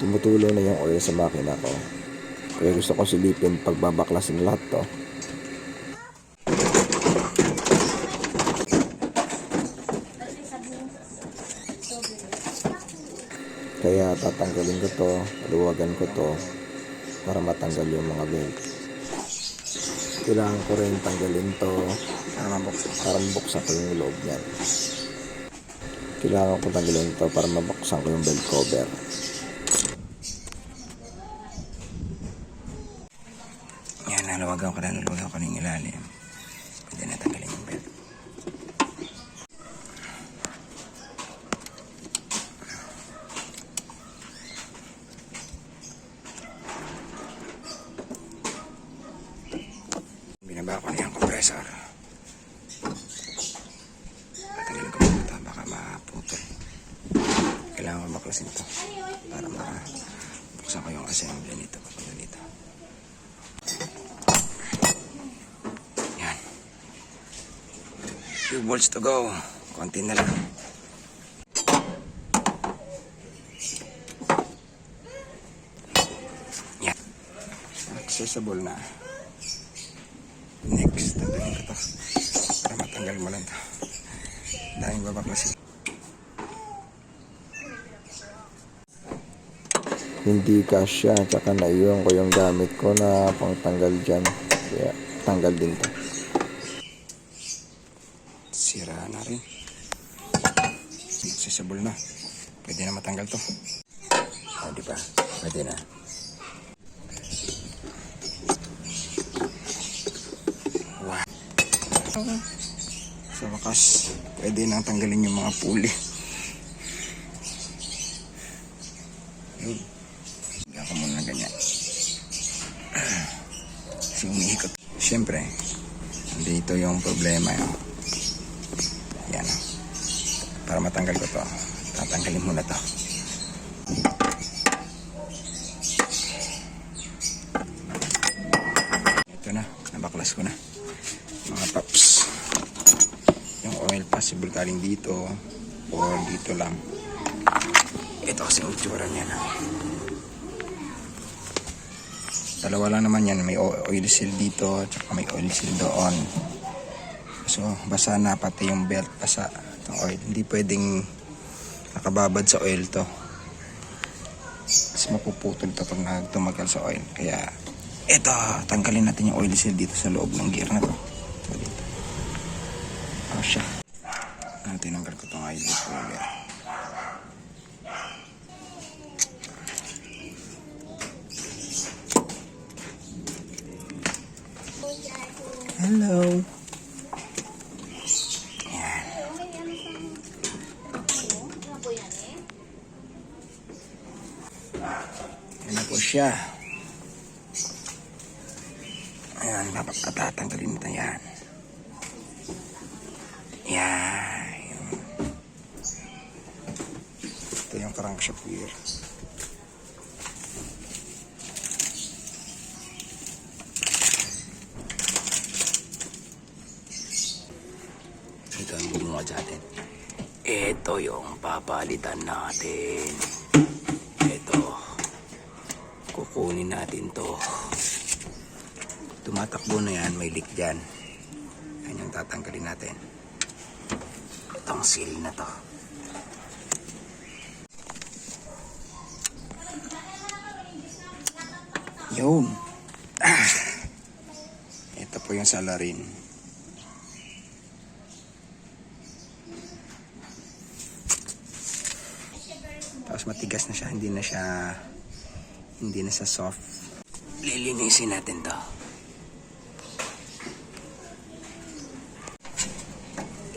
tumutulo na yung oil sa makina ko. Kaya gusto ko silipin pagbabaklasin lahat to. Kaya tatanggalin ko to, luwagan ko to para matanggal yung mga belt. Kailangan ko rin tanggalin to para mabuksan ko yung loob niyan. Kailangan ko tanggalin to para mabuksan ko yung belt cover. Yan, nalawagan ko na yung ilalim. Pwede na tanggalin yung belt. Binaba ko na yung compressor. Tatanggalin ko muna ito, baka maputol. Kailangan ko baklasin ito para mabuksan ko yung assembly nito papunta dito. Yan. Few bolts to go. Konti na lang. Yan. Accessible na. Next, tanggalin ko to para matanggal mo lang to. Daming babaklasin. Hindi kasya, tsaka naiwan ko yung gamit ko na pangtanggal dyan. Kaya tanggal din to. Sira na rin. Accessible na. Pwede na matanggal to. O, diba? Pwede na. Wow. Sa wakas, pwede nang tanggalin yung mga pulley. Yun. Higyan ko muna ganyan. Kasi umiikot. Siyempre, dito yung problema yun. Yan. Para matanggal ko to, tatanggalin muna to. Ito na, nabaklas ko na. Mga tops. Yung oil possible galing dito or dito lang. Ito kasi yung itsura niya na. Dalawa lang naman yan. May oil seal dito at may oil seal doon. So, basa na pati yung belt, basa itong oil. Hindi pwedeng nakababad sa oil to. Kasi mapuputol to pag tumagal sa oil. Kaya, ito, tanggalin natin yung oil seal dito sa loob ng gear na to. So, dito. Siya. Tinanggal ko itong idle puller. Hello. Yan. Yan na po siya. Ayan, tatanggalin natin yan. Yan. Ito yung crankshaft gear. Ito ang bumuha natin. Ito yung papalitan natin. Ito. Kukunin natin to. Tumatakbo na yan. May leak dyan. Yan yung tatanggalin natin. Itong seal na to. Yun. Ito po yung salarin. Tapos matigas na siya, hindi na siya soft. Lilinisin natin to.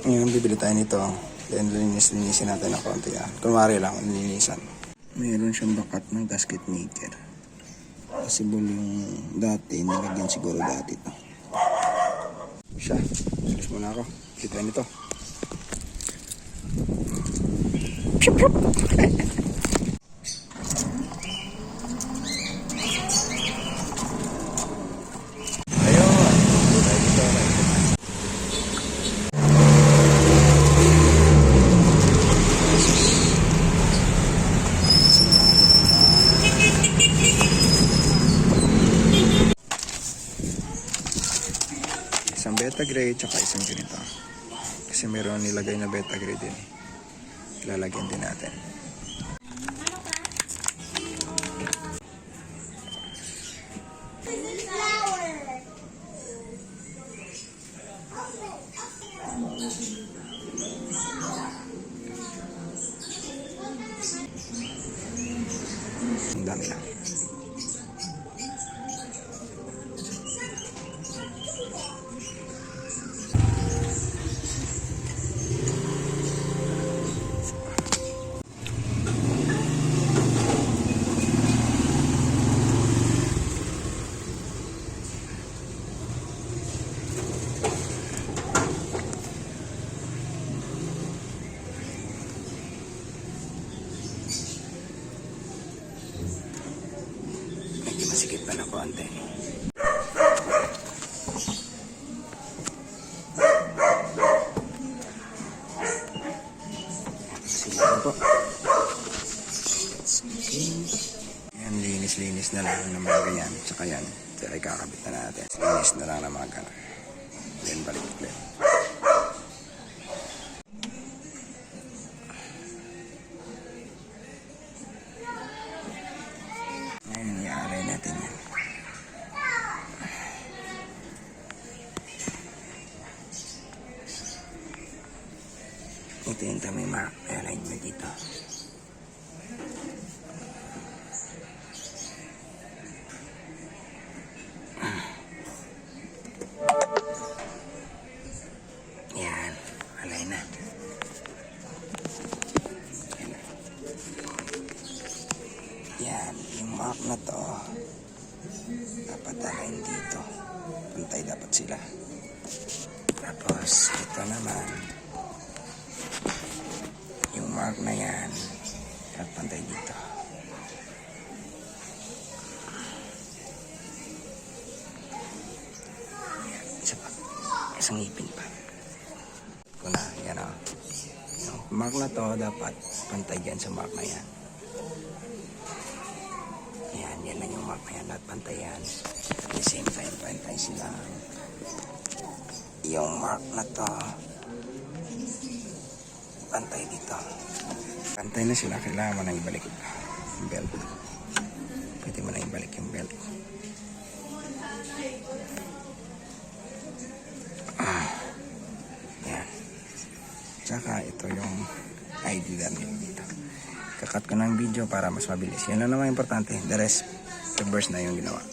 Ngayon bibili tayo nito. Then linisin natin ng konti. Kunwari lang, linisan. Mayroon siyang bakat ng gasket maker. Possible yung dati, nilagyan siguro dati to. Siya, alis muna ako. Bili tayo nito. Piyup, piyup. beta grade, tsaka isang ganito. Kasi meron nilagay na beta grade din. Lalagyan din natin. Ang dami lang. Medyo masikip pa ng konti. Sige po. Yan, linis-linis na lang ng mga ganyan. Tsaka yan, ay kakabit na natin. Linis na lang ng mga ganyan. Then balik ulit. Ngayon, i-aray natin yan. Ito yung tamay mark. I-align mo dito. Yan. Align na. Yan, yung mark na to dapat align dito. Pantay dapat sila. Tapos ito naman yung mark na yan dapat pantay dito. Yan, isa pa. Isang ngipin pa. Ito na, yan o. Yung mark na to dapat pantay dyan sa mark na yan. Yan lang yung mark na yan. Lahat pantayan. At the same time, pantay sila. Yung mark na to, pantay dito. Pantay na sila. Kailangan mo na ibalik yung belt. Pwede mo na ibalik yung belt. Yan. Tsaka ito yung ID namin dito. Kakat ko ng video para mas mabilis. Yan lang naman importante. The rest, reverse na yung ginawa.